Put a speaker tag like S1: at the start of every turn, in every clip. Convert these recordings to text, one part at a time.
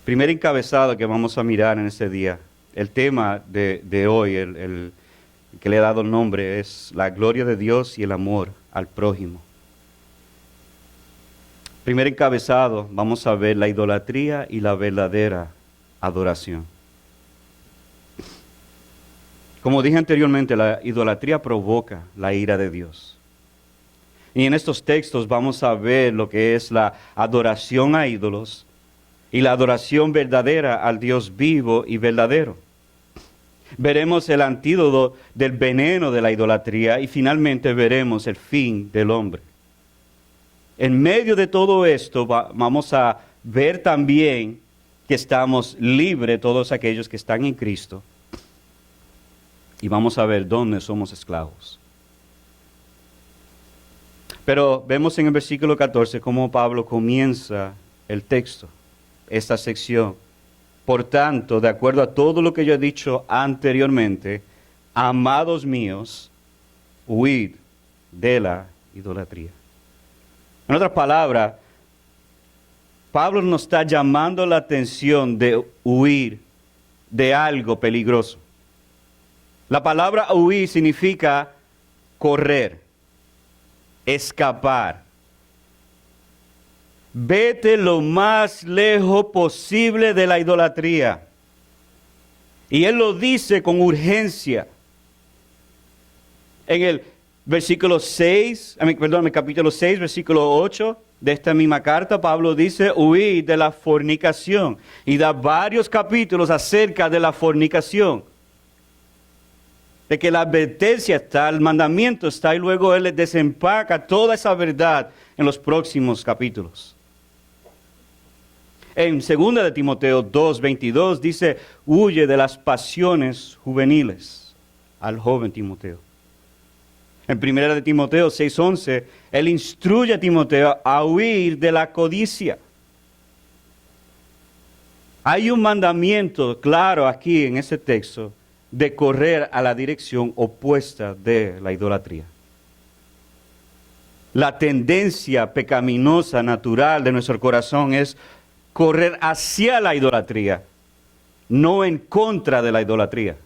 S1: Primer encabezado que vamos a mirar en este día, el tema de hoy, el que le he dado el nombre, es la gloria de Dios y el amor al prójimo. Primer encabezado, vamos a ver la idolatría y la verdadera adoración. Como dije anteriormente, la idolatría provoca la ira de Dios. Y en estos textos vamos a ver lo que es la adoración a ídolos y la adoración verdadera al Dios vivo y verdadero. Veremos el antídoto del veneno de la idolatría y finalmente veremos el fin del hombre. En medio de todo esto vamos a ver también que estamos libres todos aquellos que están en Cristo. Y vamos a ver dónde somos esclavos. Pero vemos en el versículo 14 cómo Pablo comienza el texto, esta sección. Por tanto, de acuerdo a todo lo que yo he dicho anteriormente, amados míos, huid de la idolatría. En otras palabras, Pablo nos está llamando la atención de huir de algo peligroso. La palabra huir significa correr, escapar. Vete lo más lejos posible de la idolatría. Y él lo dice con urgencia. En el versículo 6, capítulo 6, versículo 8 de esta misma carta, Pablo dice, huid de la fornicación. Y da varios capítulos acerca de la fornicación. De que la advertencia está, el mandamiento está, y luego él desempaca toda esa verdad en los próximos capítulos. En 2 de Timoteo 2:22 dice, huye de las pasiones juveniles al joven Timoteo. En 1 de Timoteo 6:11, él instruye a Timoteo a huir de la codicia. Hay un mandamiento claro aquí en ese texto de correr a la dirección opuesta de la idolatría. La tendencia pecaminosa natural de nuestro corazón es correr hacia la idolatría, no en contra de la idolatría.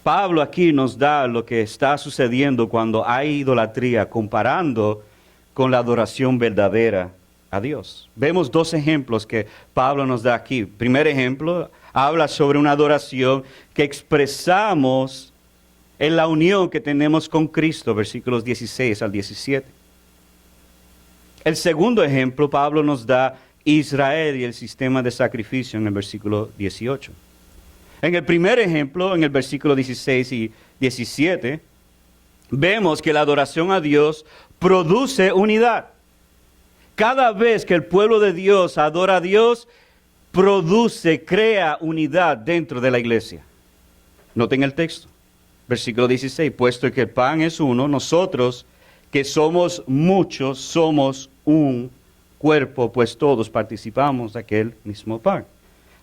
S1: Pablo aquí nos da lo que está sucediendo cuando hay idolatría, comparando con la adoración verdadera a Dios. Vemos dos ejemplos que Pablo nos da aquí. Primer ejemplo, habla sobre una adoración que expresamos en la unión que tenemos con Cristo, versículos 16 al 17. El segundo ejemplo, Pablo nos da Israel y el sistema de sacrificio en el versículo 18. En el primer ejemplo, en el versículo 16 y 17, vemos que la adoración a Dios produce unidad. Cada vez que el pueblo de Dios adora a Dios, crea unidad dentro de la iglesia. Noten el texto, versículo 16, puesto que el pan es uno, nosotros que somos muchos, somos un cuerpo, pues todos participamos de aquel mismo pan.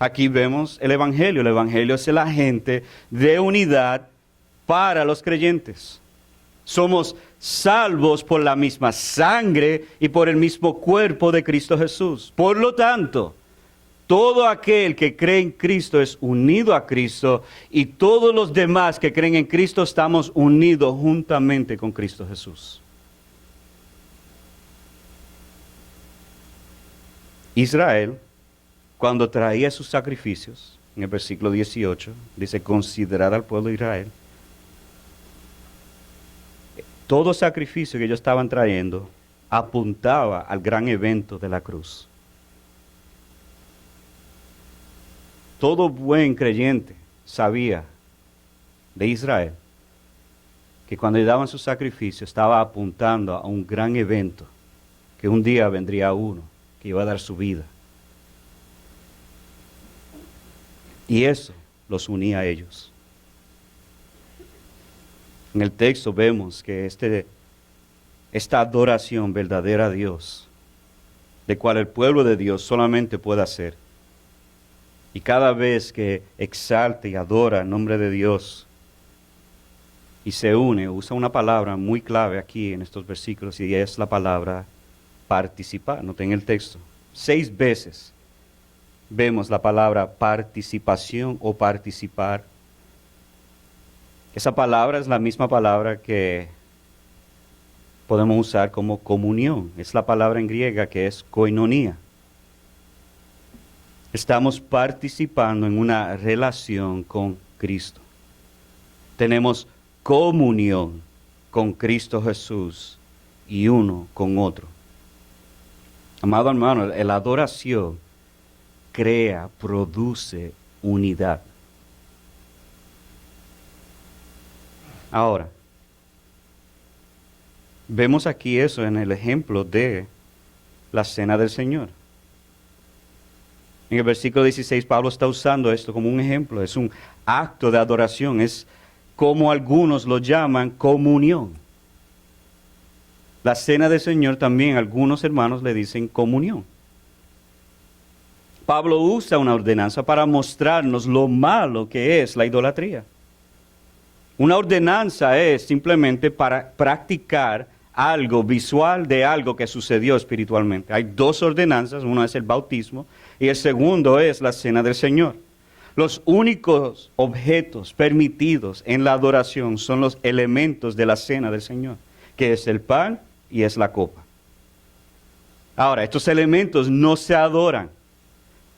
S1: Aquí vemos el Evangelio es el agente de unidad para los creyentes. Somos salvos por la misma sangre y por el mismo cuerpo de Cristo Jesús. Por lo tanto, todo aquel que cree en Cristo es unido a Cristo y todos los demás que creen en Cristo estamos unidos juntamente con Cristo Jesús. Israel, cuando traía sus sacrificios, en el versículo 18, dice, considerad al pueblo de Israel. Todo sacrificio que ellos estaban trayendo apuntaba al gran evento de la cruz. Todo buen creyente sabía de Israel que cuando le daban su sacrificio estaba apuntando a un gran evento, que un día vendría uno que iba a dar su vida. Y eso los unía a ellos. En el texto vemos que esta adoración verdadera a Dios, de cual el pueblo de Dios solamente puede hacer, y cada vez que exalta y adora el nombre de Dios y se une, usa una palabra muy clave aquí en estos versículos y es la palabra participar. Noten el texto. 6 veces vemos la palabra participación o participar. Esa palabra es la misma palabra que podemos usar como comunión. Es la palabra en griega que es koinonia. Estamos participando en una relación con Cristo. Tenemos comunión con Cristo Jesús y uno con otro. Amado hermano, la adoración crea, produce unidad. Ahora, vemos aquí eso en el ejemplo de la cena del Señor. En el versículo 16, Pablo está usando esto como un ejemplo. Es un acto de adoración. Es como algunos lo llaman comunión. La cena del Señor también algunos hermanos le dicen comunión. Pablo usa una ordenanza para mostrarnos lo malo que es la idolatría. Una ordenanza es simplemente para practicar algo visual de algo que sucedió espiritualmente. Hay 2 ordenanzas, una es el bautismo y el segundo es la cena del Señor. Los únicos objetos permitidos en la adoración son los elementos de la cena del Señor, que es el pan y es la copa. Ahora, estos elementos no se adoran,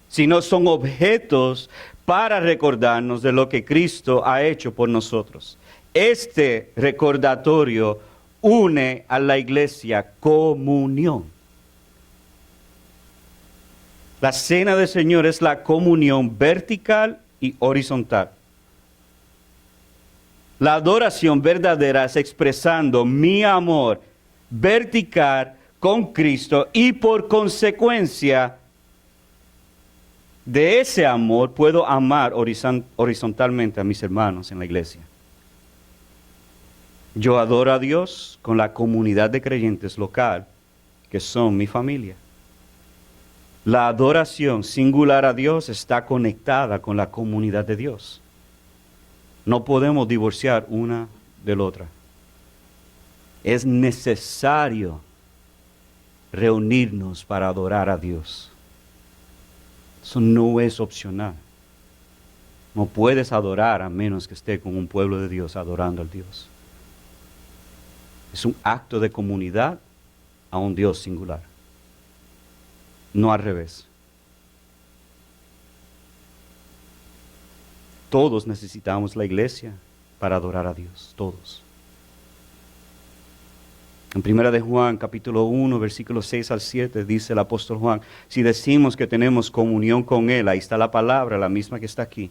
S1: sino son objetos para recordarnos de lo que Cristo ha hecho por nosotros. Este recordatorio une a la iglesia comunión. La cena del Señor es la comunión vertical y horizontal. La adoración verdadera es expresando mi amor vertical con Cristo y por consecuencia de ese amor puedo amar horizontalmente a mis hermanos en la iglesia. Yo adoro a Dios con la comunidad de creyentes local que son mi familia. La adoración singular a Dios está conectada con la comunidad de Dios. No podemos divorciar una de la otra. Es necesario reunirnos para adorar a Dios. Eso no es opcional. No puedes adorar a menos que esté con un pueblo de Dios adorando al Dios. Es un acto de comunidad a un Dios singular. No al revés. Todos necesitamos la iglesia para adorar a Dios, todos. En 1 de Juan, capítulo 1, versículos 6 al 7, dice el apóstol Juan, si decimos que tenemos comunión con Él, ahí está la palabra, la misma que está aquí,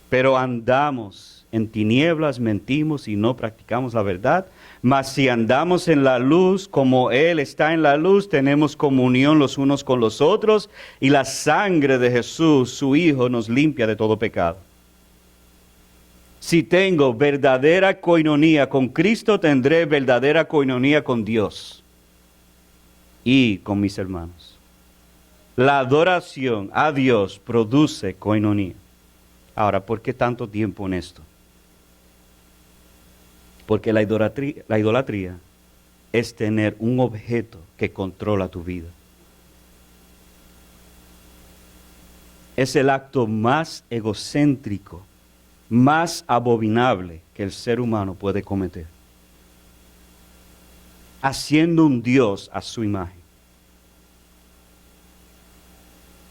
S1: pero andamos en tinieblas, mentimos y no practicamos la verdad. Mas si andamos en la luz, como Él está en la luz, tenemos comunión los unos con los otros, y la sangre de Jesús, su Hijo, nos limpia de todo pecado. Si tengo verdadera coinonía con Cristo, tendré verdadera coinonía con Dios y con mis hermanos. La adoración a Dios produce coinonía. Ahora, ¿por qué tanto tiempo en esto? Porque la idolatría es tener un objeto que controla tu vida. Es el acto más egocéntrico, más abominable que el ser humano puede cometer. Haciendo un Dios a su imagen.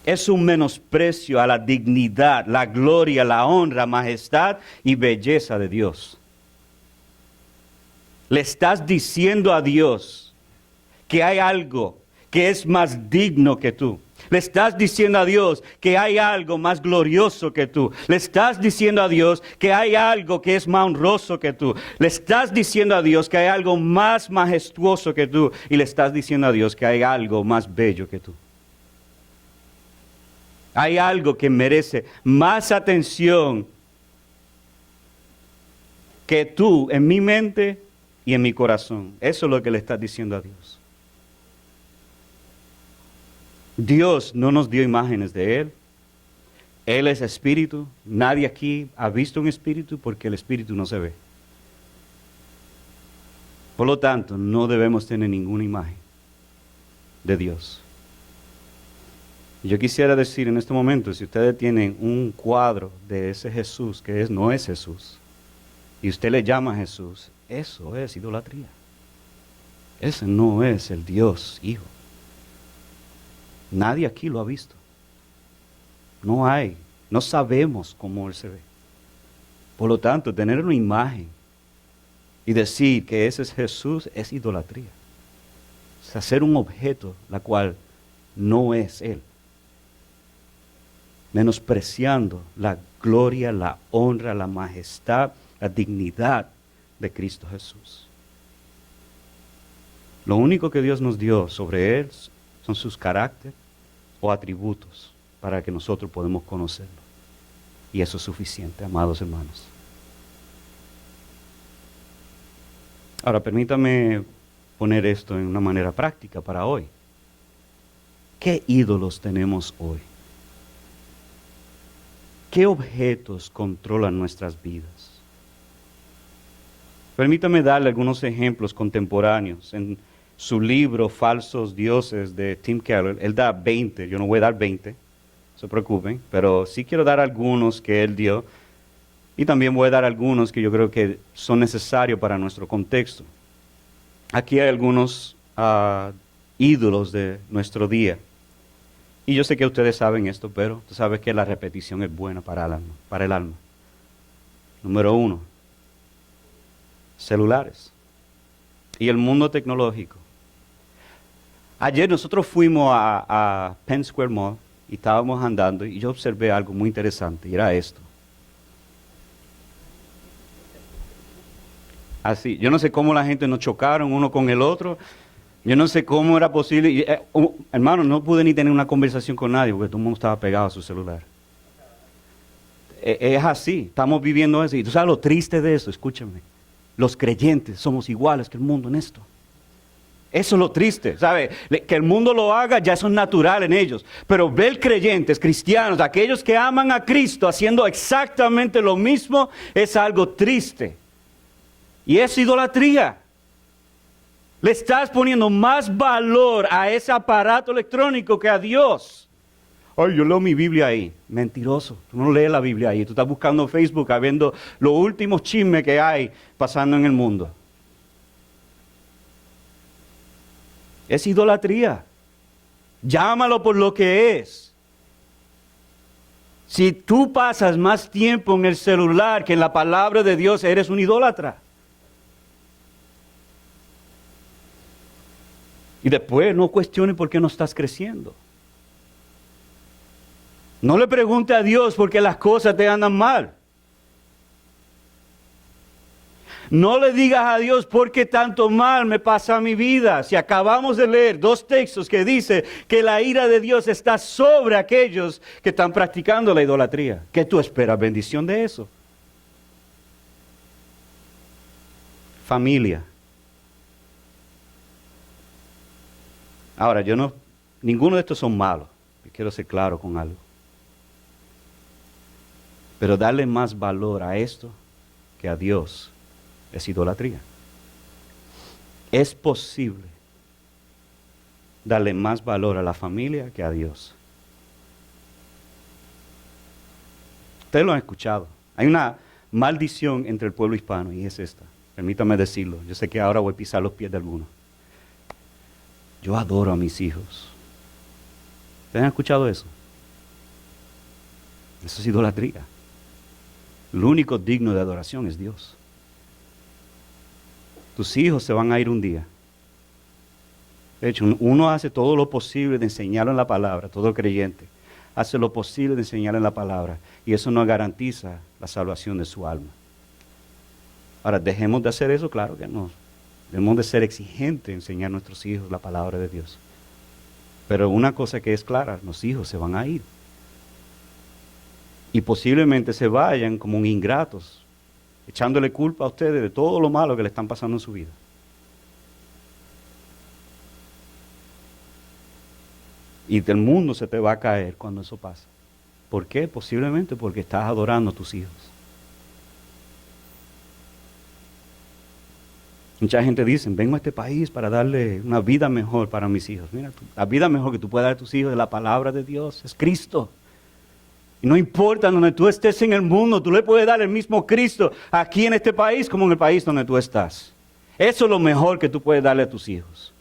S1: Es un menosprecio a la dignidad, la gloria, la honra, majestad y belleza de Dios. Le estás diciendo a Dios que hay algo que es más digno que tú. Le estás diciendo a Dios que hay algo más glorioso que tú. Le estás diciendo a Dios que hay algo que es más honroso que tú. Le estás diciendo a Dios que hay algo más majestuoso que tú. Y le estás diciendo a Dios que hay algo más bello que tú. Hay algo que merece más atención que tú en mi mente y en mi corazón. Eso es lo que le estás diciendo a Dios. Dios no nos dio imágenes de Él. Él es espíritu. Nadie aquí ha visto un espíritu porque el espíritu no se ve. Por lo tanto, no debemos tener ninguna imagen de Dios. Yo quisiera decir en este momento, si ustedes tienen un cuadro de ese Jesús no es Jesús, y usted le llama Jesús, eso es idolatría. Ese no es el Dios Hijo. Nadie aquí lo ha visto. No hay, no sabemos cómo Él se ve. Por lo tanto, tener una imagen y decir que ese es Jesús es idolatría. Es hacer un objeto la cual no es Él. Menospreciando la gloria, la honra, la majestad, la dignidad de Cristo Jesús. Lo único que Dios nos dio sobre Él son sus caracteres o atributos para que nosotros podamos conocerlo. Y eso es suficiente, amados hermanos. Ahora, permítame poner esto en una manera práctica para hoy. ¿Qué ídolos tenemos hoy? ¿Qué objetos controlan nuestras vidas? Permítame darle algunos ejemplos contemporáneos. En su libro Falsos Dioses de Tim Keller, él da 20, yo no voy a dar 20, no se preocupen, pero sí quiero dar algunos que él dio y también voy a dar algunos que yo creo que son necesarios para nuestro contexto. Aquí hay algunos ídolos de nuestro día. Y yo sé que ustedes saben esto, pero tú sabes que la repetición es buena para el alma. Número 1, celulares y el mundo tecnológico. Ayer nosotros fuimos a Penn Square Mall y estábamos andando y yo observé algo muy interesante y era esto. Así, yo no sé cómo la gente nos chocaron uno con el otro. Yo no sé cómo era posible. Y, hermano, no pude ni tener una conversación con nadie porque todo el mundo estaba pegado a su celular. Es así, estamos viviendo eso. Y tú sabes lo triste de eso, escúchame. Los creyentes somos iguales que el mundo en esto. Eso es lo triste, ¿sabe? Que el mundo lo haga ya eso es natural en ellos. Pero ver creyentes, cristianos, aquellos que aman a Cristo haciendo exactamente lo mismo es algo triste. Y es idolatría. Le estás poniendo más valor a ese aparato electrónico que a Dios. Ay, yo leo mi Biblia ahí. Mentiroso. Tú no lees la Biblia ahí. Tú estás buscando Facebook, viendo los últimos chismes que hay pasando en el mundo. Es idolatría. Llámalo por lo que es. Si tú pasas más tiempo en el celular que en la palabra de Dios, eres un idólatra. Y después no cuestiones por qué no estás creciendo. No le pregunte a Dios por qué las cosas te andan mal. No le digas a Dios por qué tanto mal me pasa a mi vida. Si acabamos de leer 2 textos que dice que la ira de Dios está sobre aquellos que están practicando la idolatría. ¿Qué tú esperas? ¿Bendición de eso? Familia. Ahora, ninguno de estos son malos. Quiero ser claro con algo. Pero darle más valor a esto que a Dios es idolatría. Es posible darle más valor a la familia que a Dios. Ustedes lo han escuchado. Hay una maldición entre el pueblo hispano y es esta. Permítame decirlo. Yo sé que ahora voy a pisar los pies de algunos. Yo adoro a mis hijos. ¿Ustedes han escuchado eso? Eso es idolatría. Lo único digno de adoración es Dios. Tus hijos se van a ir un día. De hecho, uno hace todo lo posible de enseñarlo en la palabra, todo creyente hace lo posible de enseñarlo en la palabra, y eso no garantiza la salvación de su alma. Ahora, dejemos de hacer eso, claro que no. Debemos de ser exigentes en enseñar a nuestros hijos la palabra de Dios. Pero una cosa que es clara, los hijos se van a ir. Y posiblemente se vayan como ingratos, echándole culpa a ustedes de todo lo malo que le están pasando en su vida. Y del mundo se te va a caer cuando eso pasa. ¿Por qué? Posiblemente porque estás adorando a tus hijos. Mucha gente dice, vengo a este país para darle una vida mejor para mis hijos. Mira, la vida mejor que tú puedes dar a tus hijos es la palabra de Dios, es Cristo. Y no importa donde tú estés en el mundo, tú le puedes dar el mismo Cristo aquí en este país como en el país donde tú estás. Eso es lo mejor que tú puedes darle a tus hijos.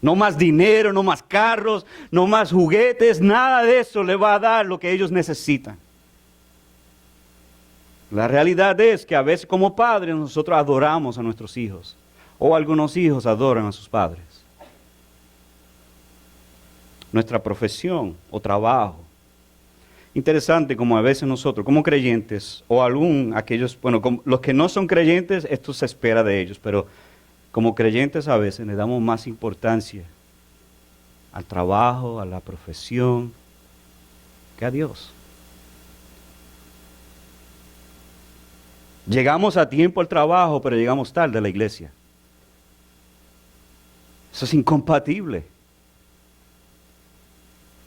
S1: No más dinero, no más carros, no más juguetes, nada de eso le va a dar lo que ellos necesitan. La realidad es que a veces como padres nosotros adoramos a nuestros hijos. O algunos hijos adoran a sus padres. Nuestra profesión o trabajo. Interesante como a veces nosotros, como creyentes, o aún aquellos, bueno, los que no son creyentes, esto se espera de ellos, pero como creyentes a veces le damos más importancia al trabajo, a la profesión, que a Dios. Llegamos a tiempo al trabajo, pero llegamos tarde a la iglesia. Eso es incompatible.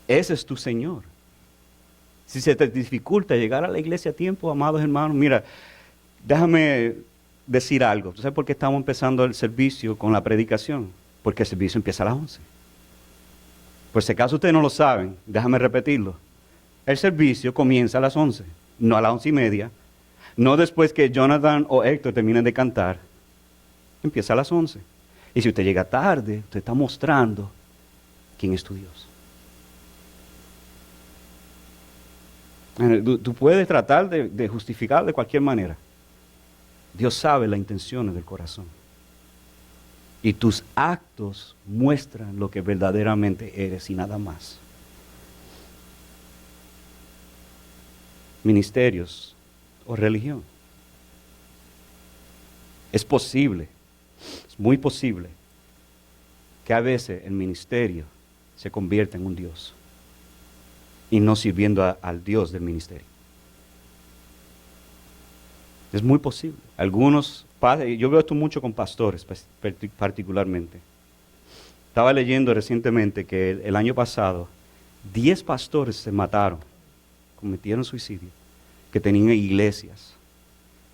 S1: Ese es tu Señor. Si se te dificulta llegar a la iglesia a tiempo, amados hermanos, mira, déjame decir algo. ¿Tú sabes por qué estamos empezando el servicio con la predicación? Porque el servicio empieza a las 11. Por si acaso ustedes no lo saben, déjame repetirlo. El servicio comienza a las 11, no a las 11:30. No después que Jonathan o Héctor terminen de cantar. Empieza a las 11. Y si usted llega tarde, usted está mostrando quién es tu Dios. Tú puedes tratar de justificar de cualquier manera. Dios sabe las intenciones del corazón. Y tus actos muestran lo que verdaderamente eres y nada más. Ministerios o religión. Es posible, es muy posible, que a veces el ministerio se convierta en un Dios y no sirviendo al Dios del ministerio. Es muy posible. Algunos padres, yo veo esto mucho con pastores particularmente. Estaba leyendo recientemente que el año pasado 10 pastores se mataron, cometieron suicidio, que tenían iglesias,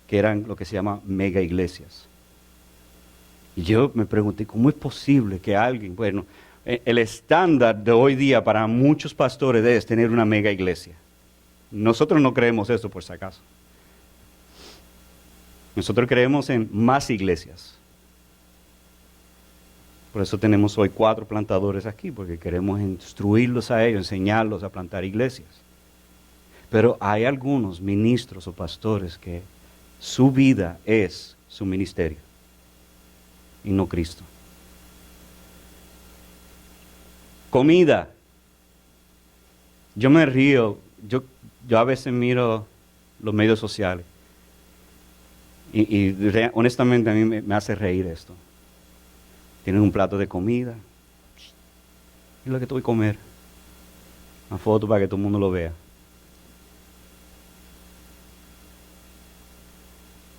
S1: que eran lo que se llama mega iglesias. Y yo me pregunté, ¿cómo es posible que alguien, bueno, el estándar de hoy día para muchos pastores es tener una mega iglesia? Nosotros no creemos eso por si acaso. Nosotros creemos en más iglesias. Por eso tenemos hoy 4 plantadores aquí, porque queremos instruirlos a ellos, enseñarlos a plantar iglesias. Pero hay algunos ministros o pastores que su vida es su ministerio y no Cristo. Comida. Yo me río, yo a veces miro los medios sociales y honestamente a mí me hace reír esto. Tienen un plato de comida. Es lo que te voy a comer. Una foto para que todo el mundo lo vea.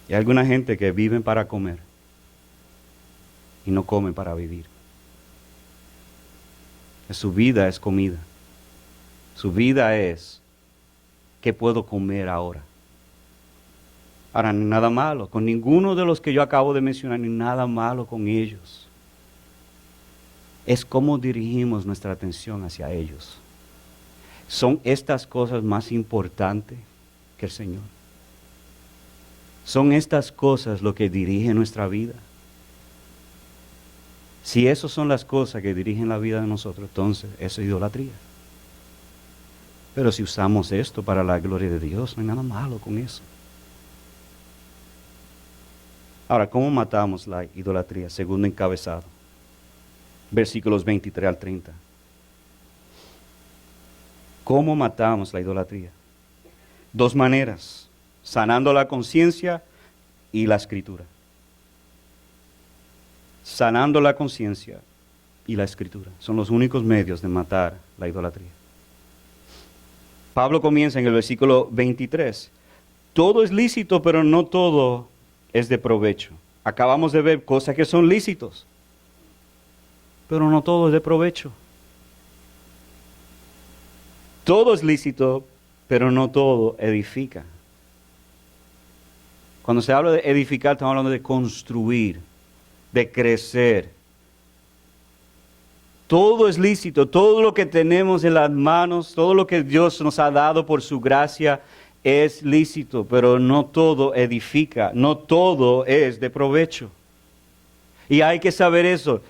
S1: Y hay alguna gente que vive para comer y no comen para vivir. Su vida es comida. Su vida es ¿qué puedo comer ahora? Ahora, ni nada malo con ninguno de los que yo acabo de mencionar, ni nada malo con ellos. Es cómo dirigimos nuestra atención hacia ellos. ¿Son estas cosas más importantes que el Señor? ¿Son estas cosas lo que dirige nuestra vida? Si esas son las cosas que dirigen la vida de nosotros, entonces eso es idolatría. Pero si usamos esto para la gloria de Dios, no hay nada malo con eso. Ahora, ¿cómo matamos la idolatría? Segundo encabezado. Versículos 23 al 30. ¿Cómo matamos la idolatría? 2 maneras. Sanando la conciencia y la escritura. Sanando la conciencia y la escritura. Son los únicos medios de matar la idolatría. Pablo comienza en el versículo 23. Todo es lícito, pero no todo es de provecho. Acabamos de ver cosas que son lícitos, pero no todo es de provecho. Todo es lícito, pero no todo edifica. Cuando se habla de edificar, estamos hablando de construir. de crecer. Todo es lícito, todo lo que tenemos en las manos, todo lo que Dios nos ha dado por su gracia es lícito, pero no todo edifica, no todo es de provecho. Y hay que saber eso.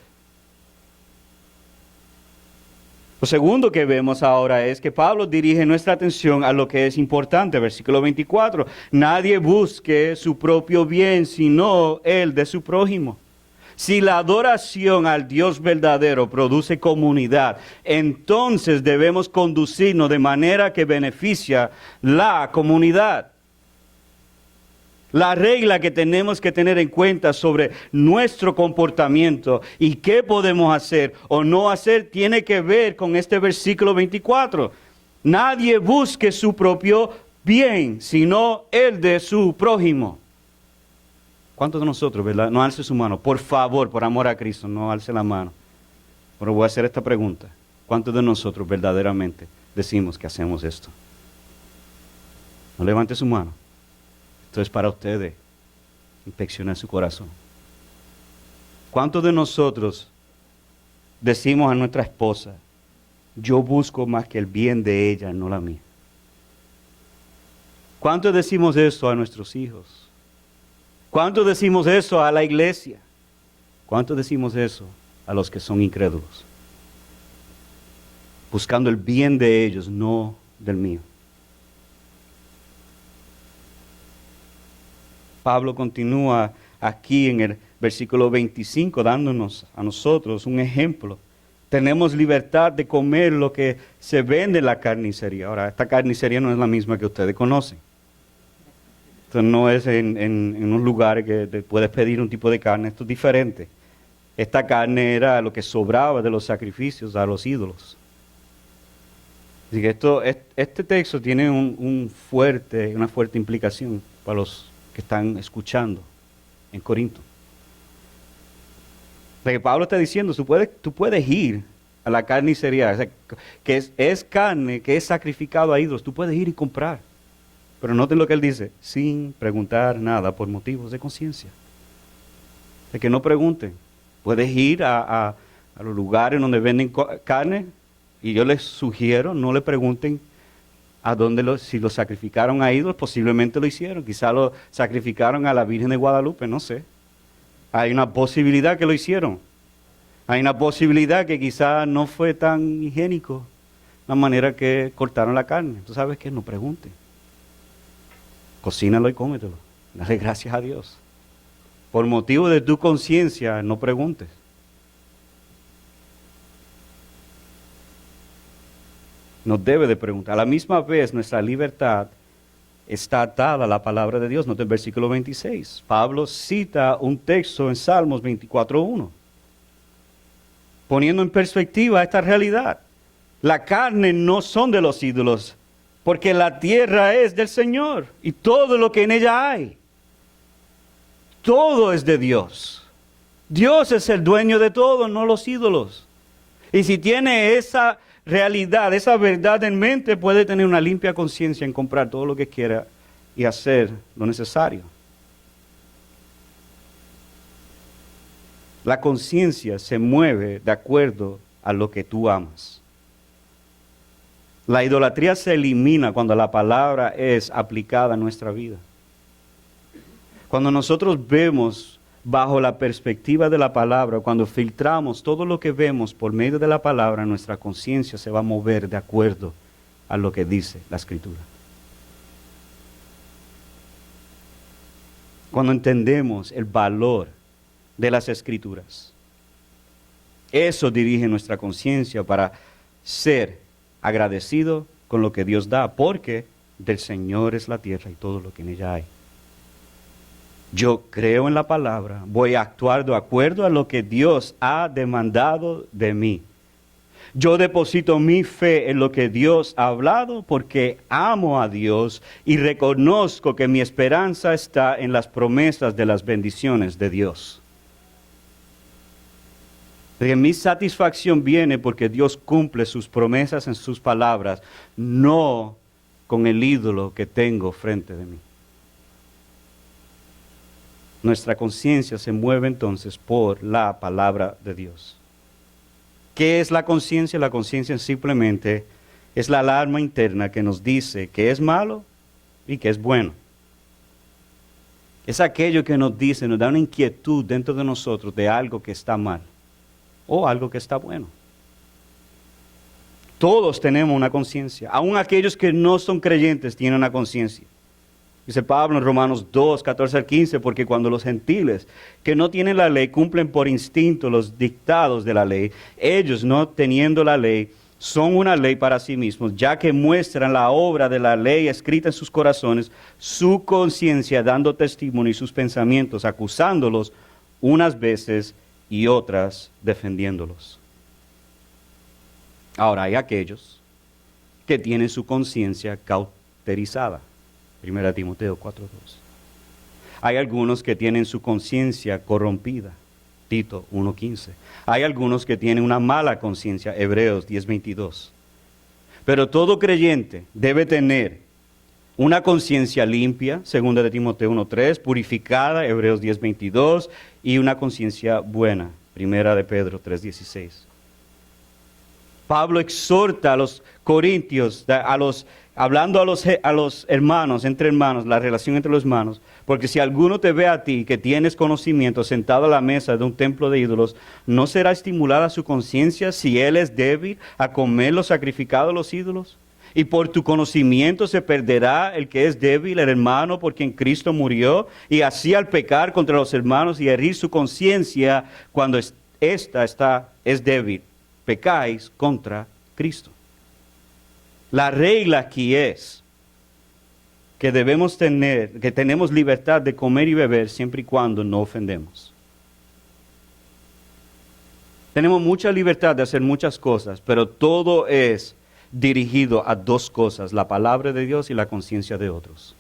S1: Lo segundo que vemos ahora es que Pablo dirige nuestra atención a lo que es importante. Versículo 24. Nadie busque su propio bien, sino el de su prójimo. Si la adoración al Dios verdadero produce comunidad, entonces debemos conducirnos de manera que beneficia la comunidad. La regla que tenemos que tener en cuenta sobre nuestro comportamiento y qué podemos hacer o no hacer tiene que ver con este versículo 24. Nadie busque su propio bien, sino el de su prójimo. ¿Cuántos de nosotros, verdad? No alce su mano. Por favor, por amor a Cristo, no alce la mano. Pero voy a hacer esta pregunta. ¿Cuántos de nosotros verdaderamente decimos que hacemos esto? No levante su mano. Esto es para ustedes. Inspeccionar su corazón. ¿Cuántos de nosotros decimos a nuestra esposa, yo busco más que el bien de ella, no la mía? ¿Cuántos decimos eso a nuestros hijos? ¿Cuántos decimos eso a la iglesia? ¿Cuántos decimos eso a los que son incrédulos? Buscando el bien de ellos, no del mío. Pablo continúa aquí en el versículo 25 dándonos a nosotros un ejemplo. Tenemos libertad de comer lo que se vende en la carnicería. Ahora, esta carnicería no es la misma que ustedes conocen. Esto no es en unos lugares que te puedes pedir un tipo de carne. Esto es diferente. Esta carne era lo que sobraba de los sacrificios a los ídolos. Así que este texto tiene una fuerte implicación para los que están escuchando en Corinto. Lo que Pablo está diciendo, tú puedes ir a la carnicería, o sea, que es carne que es sacrificado a ídolos, tú puedes ir y comprar. Pero noten lo que él dice, sin preguntar nada por motivos de conciencia. De que no pregunten. Puedes ir a los lugares donde venden carne y yo les sugiero, no le pregunten a dónde si lo sacrificaron a ídolos, posiblemente lo hicieron. Quizá lo sacrificaron a la Virgen de Guadalupe, no sé. Hay una posibilidad que lo hicieron. Hay una posibilidad que quizá no fue tan higiénico la manera que cortaron la carne. ¿Tú sabes qué? No pregunten. Cocínalo y cómetelo. Dale gracias a Dios. Por motivo de tu conciencia, no preguntes. No debe de preguntar. A la misma vez, nuestra libertad está atada a la palabra de Dios. Note el versículo 26. Pablo cita un texto en Salmos 24:1. Poniendo en perspectiva esta realidad. La carne no son de los ídolos, porque la tierra es del Señor y todo lo que en ella hay. Todo es de Dios. Dios es el dueño de todo, no los ídolos. Y si tiene esa realidad, esa verdad en mente, puede tener una limpia conciencia en comprar todo lo que quiera y hacer lo necesario. La conciencia se mueve de acuerdo a lo que tú amas. La idolatría se elimina cuando la palabra es aplicada a nuestra vida. Cuando nosotros vemos bajo la perspectiva de la palabra, cuando filtramos todo lo que vemos por medio de la palabra, nuestra conciencia se va a mover de acuerdo a lo que dice la Escritura. Cuando entendemos el valor de las Escrituras, eso dirige nuestra conciencia para ser agradecido con lo que Dios da, porque del Señor es la tierra y todo lo que en ella hay. Yo creo en la palabra, voy a actuar de acuerdo a lo que Dios ha demandado de mí. Yo deposito mi fe en lo que Dios ha hablado porque amo a Dios y reconozco que mi esperanza está en las promesas de las bendiciones de Dios. Porque mi satisfacción viene porque Dios cumple sus promesas en sus palabras, no con el ídolo que tengo frente de mí. Nuestra conciencia se mueve entonces por la palabra de Dios. ¿Qué es la conciencia? La conciencia simplemente es la alarma interna que nos dice que es malo y que es bueno. Es aquello que nos dice, nos da una inquietud dentro de nosotros de algo que está mal o algo que está bueno. Todos tenemos una conciencia. Aún aquellos que no son creyentes tienen una conciencia. Dice Pablo en Romanos 2, 14 al 15, porque cuando los gentiles que no tienen la ley cumplen por instinto los dictados de la ley, ellos no teniendo la ley son una ley para sí mismos, ya que muestran la obra de la ley escrita en sus corazones, su conciencia dando testimonio y sus pensamientos, acusándolos unas veces y otras defendiéndolos. Ahora hay aquellos que tienen su conciencia cauterizada. 1 Timoteo 4:2. Hay algunos que tienen su conciencia corrompida. Tito 1:15. Hay algunos que tienen una mala conciencia. Hebreos 10:22. Pero todo creyente debe tener una conciencia limpia. 2 Timoteo 1:3. Purificada. Hebreos 10:22. Y una conciencia buena. 1 Pedro 3:16. Pablo exhorta a los corintios, hablando a los hermanos, entre hermanos, la relación entre los hermanos, porque si alguno te ve a ti que tienes conocimiento sentado a la mesa de un templo de ídolos, ¿no será estimulada su conciencia si él es débil a comer lo sacrificado a los ídolos? Y por tu conocimiento se perderá el que es débil, el hermano por quien Cristo murió, y así al pecar contra los hermanos y herir su conciencia cuando esta es débil, pecáis contra Cristo. La regla aquí es que que tenemos libertad de comer y beber siempre y cuando no ofendemos. Tenemos mucha libertad de hacer muchas cosas, pero todo es dirigido a dos cosas, la palabra de Dios y la conciencia de otros.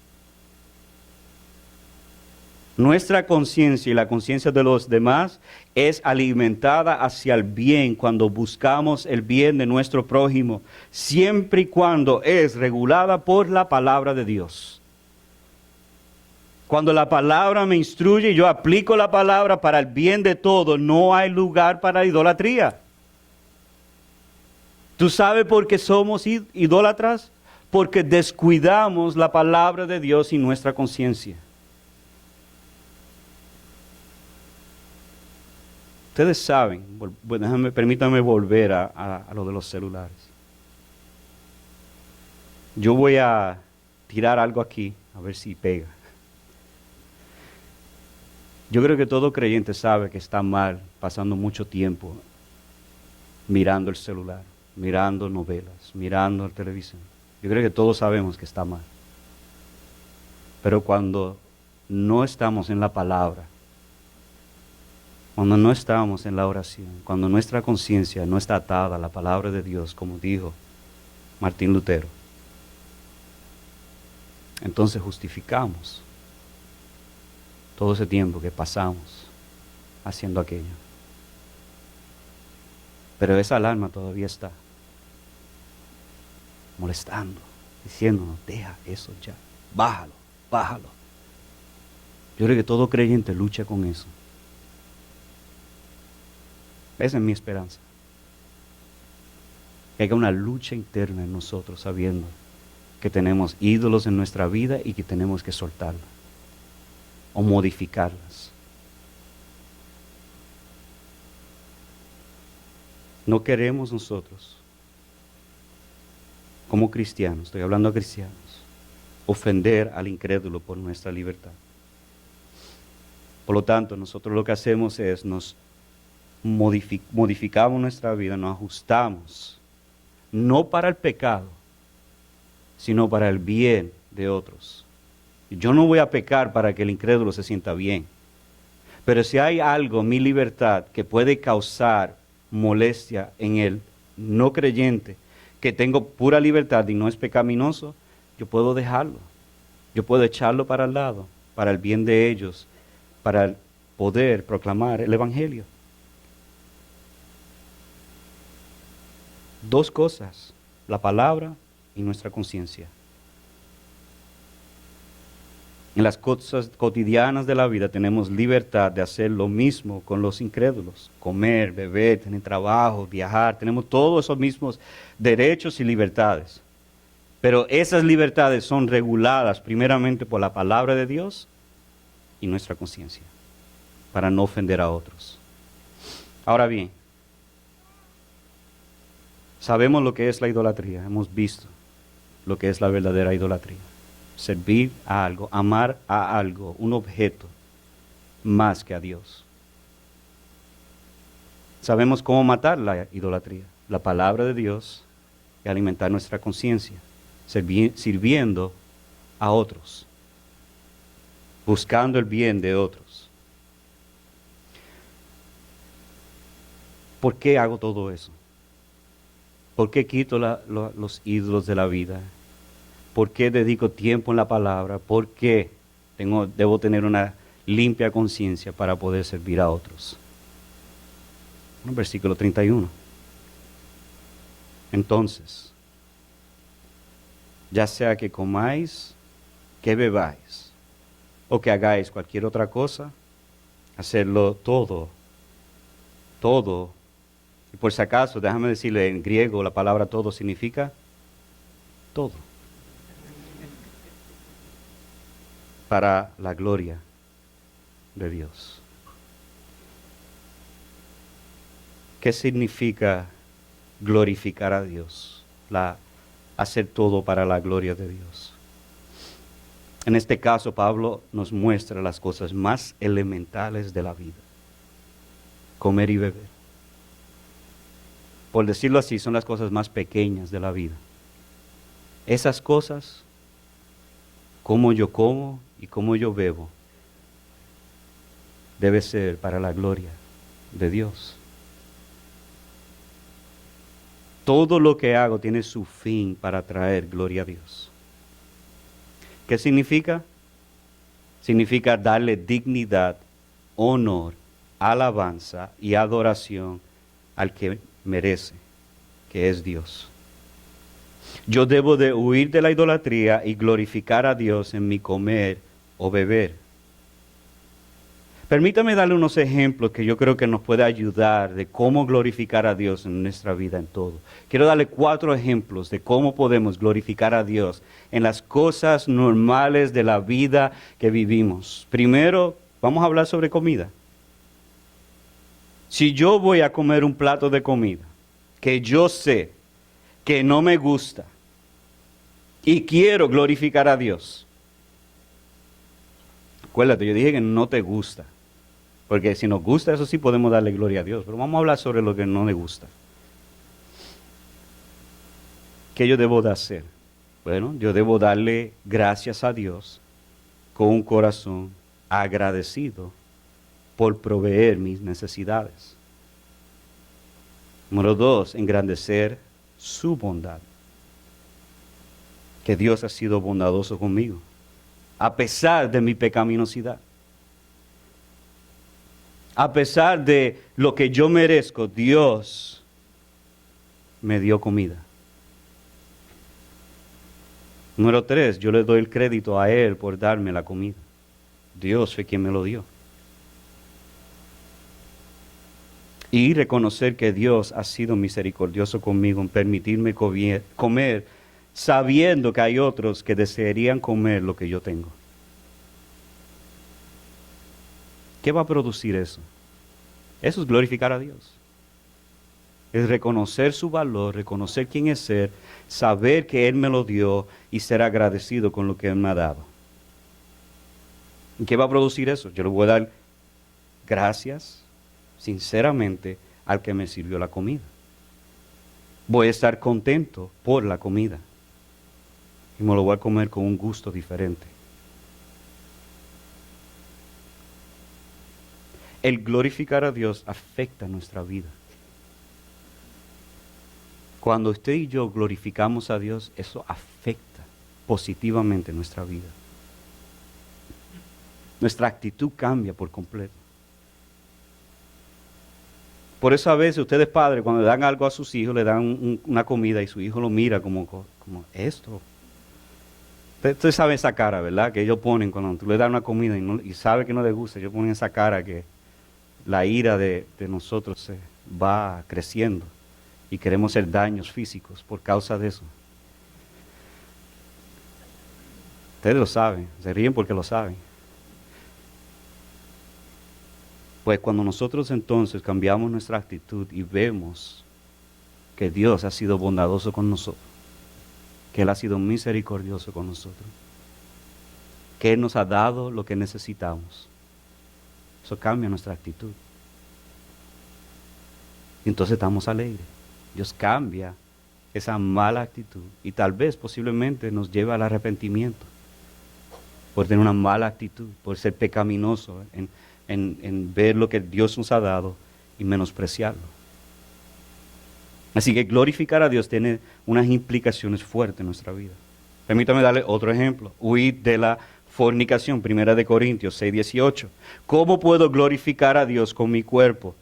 S1: Nuestra conciencia y la conciencia de los demás es alimentada hacia el bien cuando buscamos el bien de nuestro prójimo, siempre y cuando es regulada por la palabra de Dios. Cuando la palabra me instruye y yo aplico la palabra para el bien de todos, no hay lugar para idolatría. ¿Tú sabes por qué somos idólatras? Porque descuidamos la palabra de Dios y nuestra conciencia. Ustedes saben, permítanme volver a lo de los celulares. Yo voy a tirar algo aquí, a ver si pega. Yo creo que todo creyente sabe que está mal pasando mucho tiempo mirando el celular, mirando novelas, mirando la televisión. Yo creo que todos sabemos que está mal. Pero cuando no estamos en la palabra, cuando no estamos en la oración, cuando nuestra conciencia no está atada a la palabra de Dios, como dijo Martín Lutero, entonces justificamos todo ese tiempo que pasamos haciendo aquello. Pero esa alarma todavía está molestando, diciéndonos, deja eso ya, bájalo, bájalo. Yo creo que todo creyente lucha con eso. Esa es mi esperanza. Que haya una lucha interna en nosotros, sabiendo que tenemos ídolos en nuestra vida y que tenemos que soltarlas o modificarlas. No queremos nosotros, como cristianos, estoy hablando a cristianos, ofender al incrédulo por nuestra libertad. Por lo tanto, nosotros lo que hacemos es nos modificamos nuestra vida, nos ajustamos, no para el pecado, sino para el bien de otros. Yo no voy a pecar para que el incrédulo se sienta bien, pero si hay algo, mi libertad, que puede causar molestia en el no creyente, que tengo pura libertad y no es pecaminoso, yo puedo dejarlo, yo puedo echarlo para el lado, para el bien de ellos, para poder proclamar el Evangelio. Dos cosas, la palabra y nuestra conciencia. En las cosas cotidianas de la vida tenemos libertad de hacer lo mismo con los incrédulos. Comer, beber, tener trabajo, viajar. Tenemos todos esos mismos derechos y libertades. Pero esas libertades son reguladas primeramente por la palabra de Dios y nuestra conciencia, para no ofender a otros. Ahora bien, sabemos lo que es la idolatría, hemos visto lo que es la verdadera idolatría. Servir a algo, amar a algo, un objeto, más que a Dios. Sabemos cómo matar la idolatría, la palabra de Dios y alimentar nuestra conciencia, sirviendo a otros, buscando el bien de otros. ¿Por qué hago todo eso? ¿Por qué quito los ídolos de la vida? ¿Por qué dedico tiempo en la palabra? ¿Por qué debo tener una limpia conciencia para poder servir a otros? Versículo 31. Entonces, ya sea que comáis, que bebáis, o que hagáis cualquier otra cosa, hacerlo todo. Y por si acaso, déjame decirle, en griego la palabra todo significa todo. Para la gloria de Dios. ¿Qué significa glorificar a Dios? Hacer todo para la gloria de Dios. En este caso, Pablo nos muestra las cosas más elementales de la vida. Comer y beber. Por decirlo así, son las cosas más pequeñas de la vida. Esas cosas, cómo yo como y cómo yo bebo, debe ser para la gloria de Dios. Todo lo que hago tiene su fin para traer gloria a Dios. ¿Qué significa? Significa darle dignidad, honor, alabanza y adoración al que merece, que es Dios. Yo debo de huir de la idolatría y glorificar a Dios en mi comer o beber. Permítame darle unos ejemplos que yo creo que nos puede ayudar de cómo glorificar a Dios en nuestra vida en todo. Quiero darle 4 ejemplos de cómo podemos glorificar a Dios en las cosas normales de la vida que vivimos. Primero, vamos a hablar sobre comida. Si yo voy a comer un plato de comida que yo sé que no me gusta y quiero glorificar a Dios, acuérdate, yo dije que no te gusta. Porque si nos gusta, eso sí podemos darle gloria a Dios. Pero vamos a hablar sobre lo que no me gusta. ¿Qué yo debo de hacer? Bueno, yo debo darle gracias a Dios con un corazón agradecido por proveer mis necesidades. Número 2, engrandecer su bondad. Que Dios ha sido bondadoso conmigo, a pesar de mi pecaminosidad. A pesar de lo que yo merezco, Dios me dio comida. Número 3, yo le doy el crédito a Él por darme la comida. Dios fue quien me lo dio. Y reconocer que Dios ha sido misericordioso conmigo en permitirme comer, sabiendo que hay otros que desearían comer lo que yo tengo. ¿Qué va a producir eso? Eso es glorificar a Dios. Es reconocer su valor, reconocer quién es Él, saber que Él me lo dio y ser agradecido con lo que Él me ha dado. ¿Y qué va a producir eso? Yo le voy a dar gracias, sinceramente, al que me sirvió la comida. Voy a estar contento por la comida. Y me lo voy a comer con un gusto diferente. El glorificar a Dios afecta nuestra vida. Cuando usted y yo glorificamos a Dios, eso afecta positivamente nuestra vida. Nuestra actitud cambia por completo. Por eso a veces ustedes padres, cuando le dan algo a sus hijos, le dan una comida y su hijo lo mira como esto. Ustedes saben esa cara, ¿verdad? Que ellos ponen cuando tú le das una comida y sabe que no les gusta. Ellos ponen esa cara que la ira de nosotros se va creciendo y queremos hacer daños físicos por causa de eso. Ustedes lo saben, se ríen porque lo saben. Pues cuando nosotros entonces cambiamos nuestra actitud y vemos que Dios ha sido bondadoso con nosotros, que Él ha sido misericordioso con nosotros, que Él nos ha dado lo que necesitamos, eso cambia nuestra actitud. Y entonces estamos alegres. Dios cambia esa mala actitud y tal vez posiblemente nos lleva al arrepentimiento por tener una mala actitud, por ser pecaminoso en ver lo que Dios nos ha dado y menospreciarlo. Así que glorificar a Dios tiene unas implicaciones fuertes en nuestra vida. Permítame darle otro ejemplo. Huir de la fornicación, 1 Corintios 6:18. ¿Cómo puedo glorificar a Dios con mi cuerpo?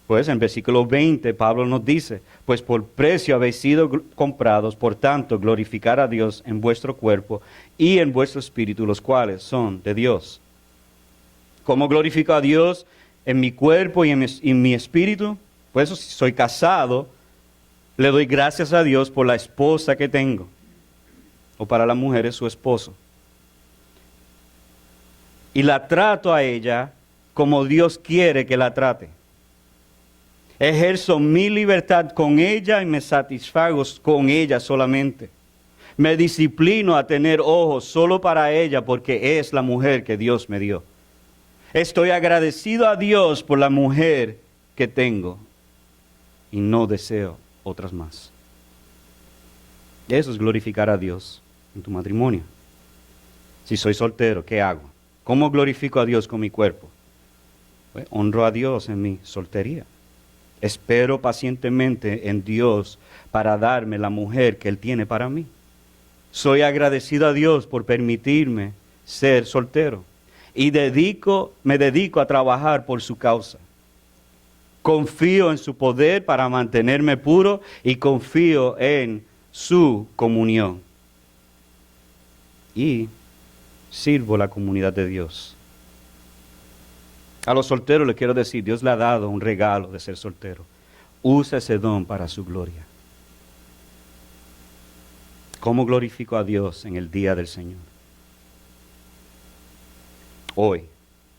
S1: Pues en versículo 20 Pablo nos dice, pues por precio habéis sido comprados, por tanto glorificar a Dios en vuestro cuerpo y en vuestro espíritu, los cuales son de Dios. ¿Cómo glorifico a Dios en mi cuerpo y en mi espíritu? Pues si soy casado, le doy gracias a Dios por la esposa que tengo, o para la mujer es su esposo. Y la trato a ella como Dios quiere que la trate. Ejerzo mi libertad con ella y me satisfago con ella solamente. Me disciplino a tener ojos solo para ella porque es la mujer que Dios me dio. Estoy agradecido a Dios por la mujer que tengo y no deseo otras más. Eso es glorificar a Dios en tu matrimonio. Si soy soltero, ¿qué hago? ¿Cómo glorifico a Dios con mi cuerpo? Pues, honro a Dios en mi soltería. Espero pacientemente en Dios para darme la mujer que Él tiene para mí. Soy agradecido a Dios por permitirme ser soltero y me dedico a trabajar por su causa. Confío en su poder para mantenerme puro y confío en su comunión. Y sirvo la comunidad de Dios. A los solteros les quiero decir, Dios le ha dado un regalo de ser soltero. Usa ese don para su gloria. ¿Cómo glorifico a Dios en el día del Señor? Hoy,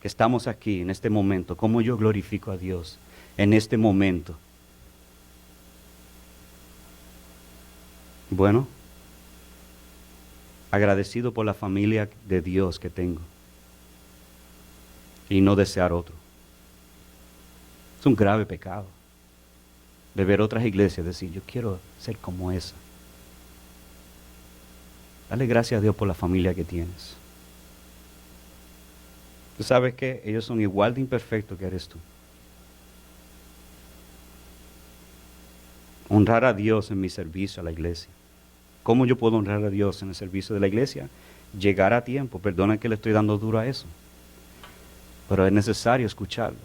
S1: que estamos aquí en este momento, ¿cómo yo glorifico a Dios en este momento? Bueno, agradecido por la familia de Dios que tengo. Y no desear otro. Es un grave pecado. De ver otras iglesias, decir, yo quiero ser como esa. Dale gracias a Dios por la familia que tienes. Tú sabes que ellos son igual de imperfectos que eres tú. Honrar a Dios en mi servicio a la iglesia. ¿Cómo yo puedo honrar a Dios en el servicio de la iglesia? Llegar a tiempo. Perdona que le estoy dando duro a eso. Pero es necesario escucharlo.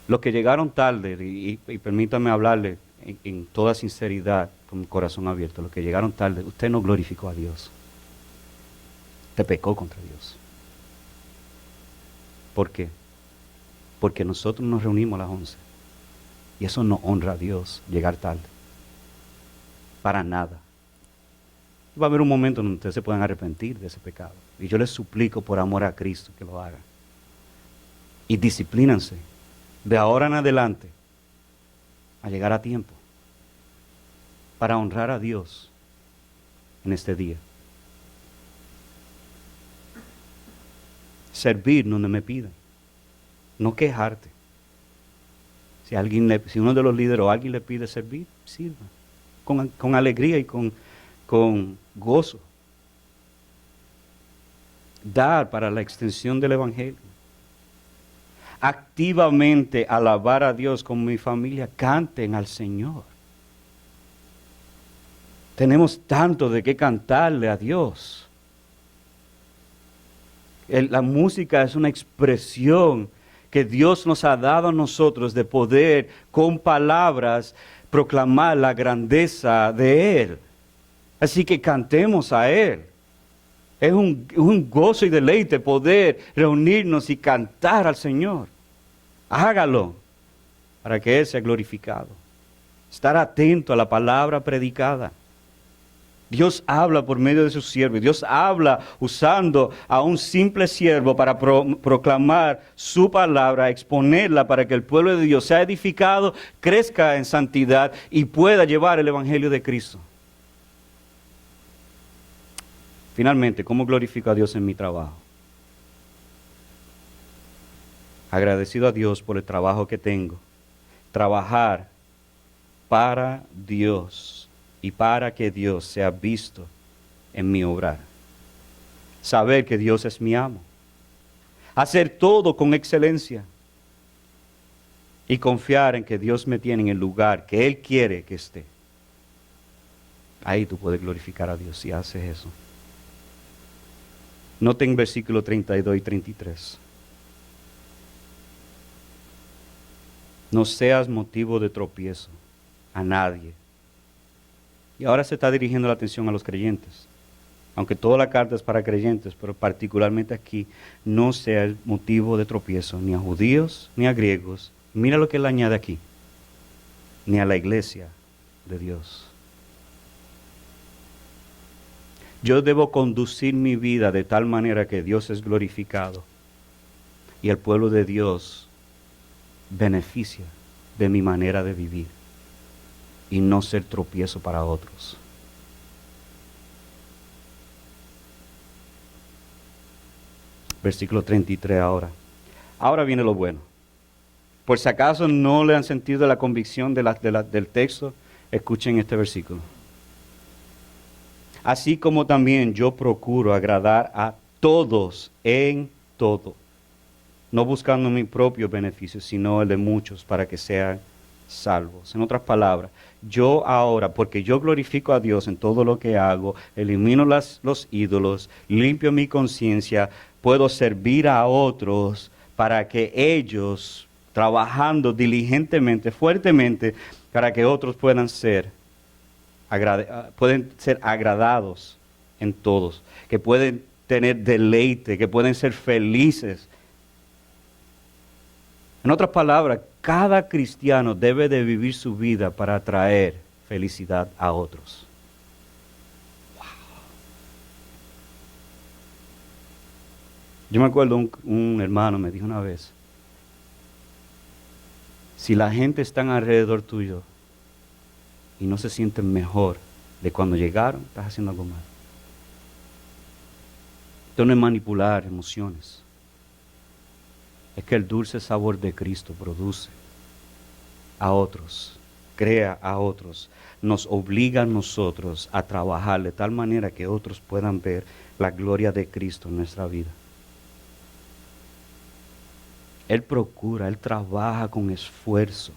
S1: Los que llegaron tarde, y permítame hablarle en toda sinceridad, con mi corazón abierto, los que llegaron tarde, usted no glorificó a Dios. Usted pecó contra Dios. ¿Por qué? Porque nosotros nos reunimos a las 11. Y eso no honra a Dios, llegar tarde. Para nada. Va a haber un momento en donde ustedes se puedan arrepentir de ese pecado. Y yo les suplico por amor a Cristo que lo hagan. Y disciplínense de ahora en adelante a llegar a tiempo para honrar a Dios en este día. Servir donde me pidan, no quejarte. Si uno de los líderes o alguien le pide servir, sirva con alegría y con gozo. Dar para la extensión del Evangelio. Activamente alabar a Dios con mi familia, canten al Señor. Tenemos tanto de qué cantarle a Dios. La música es una expresión que Dios nos ha dado a nosotros de poder con palabras proclamar la grandeza de Él. Así que cantemos a Él. Es un gozo y deleite poder reunirnos y cantar al Señor. Hágalo para que Él sea glorificado. Estar atento a la palabra predicada. Dios habla por medio de sus siervos. Dios habla usando a un simple siervo para proclamar su palabra, exponerla para que el pueblo de Dios sea edificado, crezca en santidad y pueda llevar el evangelio de Cristo. Finalmente, ¿cómo glorifico a Dios en mi trabajo? Agradecido a Dios por el trabajo que tengo. Trabajar para Dios y para que Dios sea visto en mi obrar. Saber que Dios es mi amo. Hacer todo con excelencia. Y confiar en que Dios me tiene en el lugar que Él quiere que esté. Ahí tú puedes glorificar a Dios si haces eso. Noten versículos 32 y 33. No seas motivo de tropiezo a nadie. Y ahora se está dirigiendo la atención a los creyentes. Aunque toda la carta es para creyentes, pero particularmente aquí, no seas motivo de tropiezo ni a judíos ni a griegos. Mira lo que él añade aquí. Ni a la iglesia de Dios. Yo debo conducir mi vida de tal manera que Dios es glorificado y el pueblo de Dios beneficia de mi manera de vivir y no ser tropiezo para otros. Versículo 33 ahora. Ahora viene lo bueno. Por si acaso no le han sentido la convicción del texto, escuchen este versículo. Así como también yo procuro agradar a todos en todo, no buscando mi propio beneficio, sino el de muchos para que sean salvos. En otras palabras, yo ahora, porque yo glorifico a Dios en todo lo que hago, elimino los ídolos, limpio mi conciencia, puedo servir a otros para que ellos, trabajando diligentemente, fuertemente, para que otros puedan ser agradados en todos, que pueden tener deleite, que pueden ser felices. En otras palabras, cada cristiano debe de vivir su vida para traer felicidad a otros. Wow. Yo me acuerdo un hermano me dijo una vez, si la gente está alrededor tuyo y no se sienten mejor de cuando llegaron, estás haciendo algo mal. Esto no es manipular emociones. Es que el dulce sabor de Cristo produce a otros, crea a otros, nos obliga a nosotros a trabajar de tal manera que otros puedan ver la gloria de Cristo en nuestra vida. Él procura, Él trabaja con esfuerzo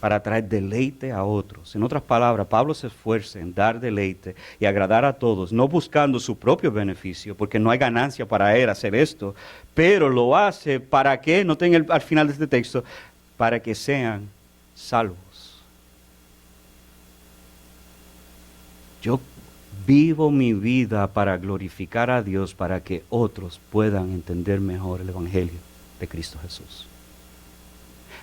S1: para traer deleite a otros. En otras palabras, Pablo se esfuerza en dar deleite y agradar a todos, no buscando su propio beneficio, porque no hay ganancia para él hacer esto, pero lo hace para que, noten al final de este texto, para que sean salvos. Yo vivo mi vida para glorificar a Dios, para que otros puedan entender mejor el Evangelio de Cristo Jesús.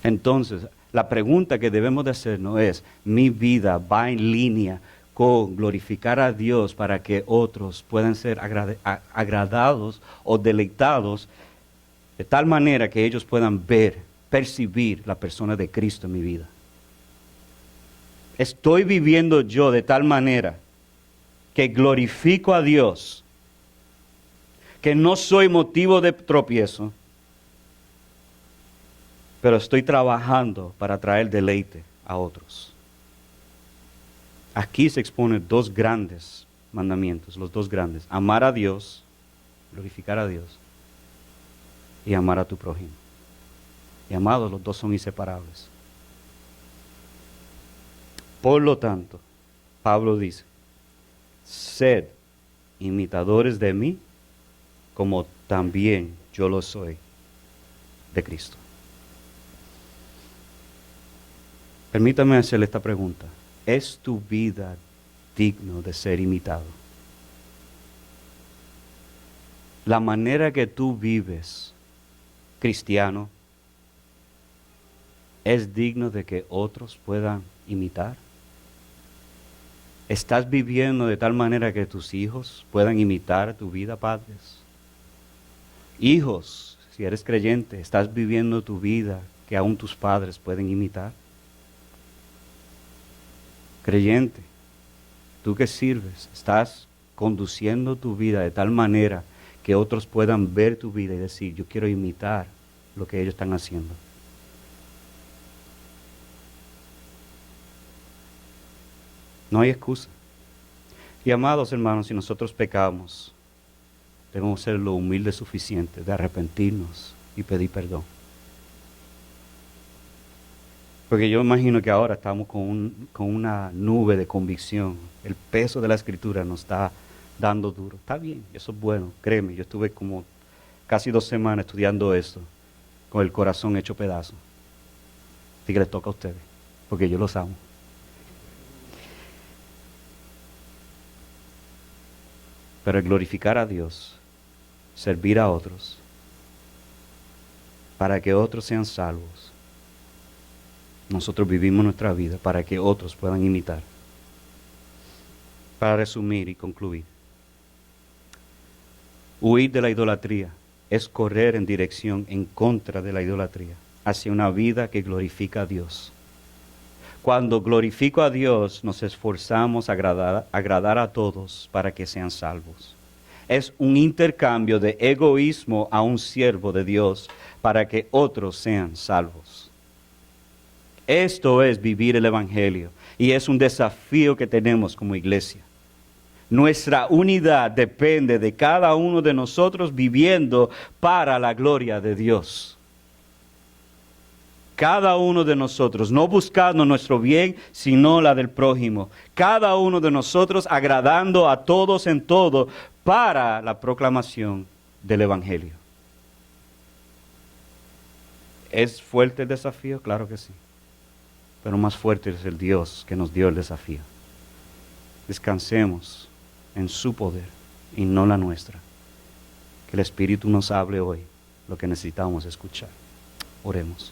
S1: Entonces, la pregunta que debemos de hacernos es, ¿mi vida va en línea con glorificar a Dios para que otros puedan ser agradados o deleitados de tal manera que ellos puedan ver, percibir la persona de Cristo en mi vida? ¿Estoy viviendo yo de tal manera que glorifico a Dios, que no soy motivo de tropiezo, pero estoy trabajando para traer deleite a otros? Aquí se exponen dos grandes mandamientos, los dos grandes: amar a Dios, glorificar a Dios, y amar a tu prójimo. Y amados, los dos son inseparables. Por lo tanto, Pablo dice, sed imitadores de mí, como también yo lo soy de Cristo. Permítame hacerle esta pregunta. ¿Es tu vida digno de ser imitado. La manera que tú vives, cristiano, es digno de que otros puedan imitar. ¿Estás viviendo de tal manera que tus hijos puedan imitar tu vida, padres? Hijos, si eres creyente, ¿estás viviendo tu vida que aún tus padres pueden imitar? Creyente, tú que sirves, ¿estás conduciendo tu vida de tal manera que otros puedan ver tu vida y decir, yo quiero imitar lo que ellos están haciendo? No hay excusa. Y amados hermanos, si nosotros pecamos, debemos ser lo humilde suficiente de arrepentirnos y pedir perdón. Porque yo imagino que ahora estamos con una nube de convicción. El peso de la Escritura nos está dando duro. Está bien, eso es bueno, créeme. Yo estuve como casi 2 semanas estudiando esto, con el corazón hecho pedazo. Así que les toca a ustedes, porque yo los amo. Pero el glorificar a Dios, servir a otros, para que otros sean salvos, nosotros vivimos nuestra vida para que otros puedan imitar. Para resumir y concluir, huir de la idolatría es correr en dirección en contra de la idolatría, hacia una vida que glorifica a Dios. Cuando glorifico a Dios, nos esforzamos a agradar a todos para que sean salvos. Es un intercambio de egoísmo a un siervo de Dios para que otros sean salvos. Esto es vivir el Evangelio y es un desafío que tenemos como iglesia. Nuestra unidad depende de cada uno de nosotros viviendo para la gloria de Dios. Cada uno de nosotros, no buscando nuestro bien, sino la del prójimo. Cada uno de nosotros agradando a todos en todo para la proclamación del Evangelio. ¿Es fuerte el desafío? Claro que sí. Pero más fuerte es el Dios que nos dio el desafío. Descansemos en su poder y no la nuestra. Que el Espíritu nos hable hoy lo que necesitamos escuchar. Oremos.